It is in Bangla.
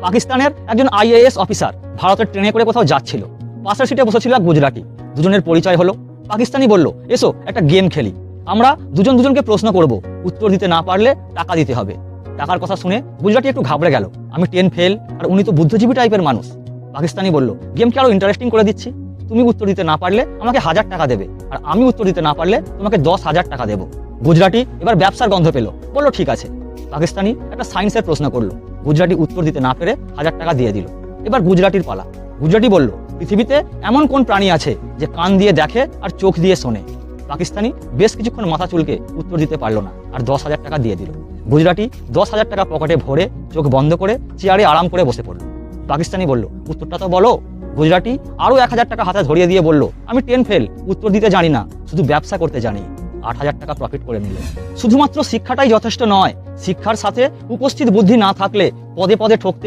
পাকিস্তানের একজন আইএএস অফিসার ভারতের ট্রেনে করে কোথাও যাচ্ছিল। পাশের সিটে বসেছিল এক গুজরাটি। দুজনের পরিচয় হলো। পাকিস্তানি বলল, এসো একটা গেম খেলি। আমরা দুজনকে প্রশ্ন করব, উত্তর দিতে না পারলে টাকা দিতে হবে। টাকার কথা শুনে গুজরাটি একটু ঘাবড়ে গেল। আমি 10 ফেল, আর উনি তো বুদ্ধিজীবী টাইপের মানুষ। পাকিস্তানি বলল, গেমকে আরো ইন্টারেস্টিং করে দিচ্ছি। তুমি উত্তর দিতে না পারলে আমাকে 1000 টাকা দেবে, আর আমি উত্তর দিতে না পারলে তোমাকে 10,000 টাকা দেবো। গুজরাটি এবার ব্যবসার গন্ধ পেল, বললো ঠিক আছে। পাকিস্তানি একটা সায়েন্সের প্রশ্ন করলো। গুজরাটি উত্তর দিতে না পেরে 1000 টাকা দিয়ে দিল। এবার গুজরাটির পালা। গুজরাটি বলল, পৃথিবীতে এমন কোন প্রাণী আছে যে কান দিয়ে দেখে আর চোখ দিয়ে শোনে? পাকিস্তানি বেশ কিছুক্ষণ মাথা চুলকে উত্তর দিতে পারলো না, আর 10,000 টাকা দিয়ে দিল। গুজরাটি 10,000 টাকা পকেটে ভরে চোখ বন্ধ করে চেয়ারে আরাম করে বসে পড়ল। পাকিস্তানি বলল, উত্তরটা তো বলো। গুজরাটি আরো 1000 টাকা হাতে ধরিয়ে দিয়ে বলল, আমি 10 ফেল, উত্তর দিতে জানি না, শুধু ব্যবসা করতে জানি। 8,000 টাকা প্রফিট করে নিল। শুধুমাত্র শিক্ষাটাই যথেষ্ট নয়, শিক্ষার সাথে উপস্থিত বুদ্ধি না থাকলে পদে পদে ঠকতে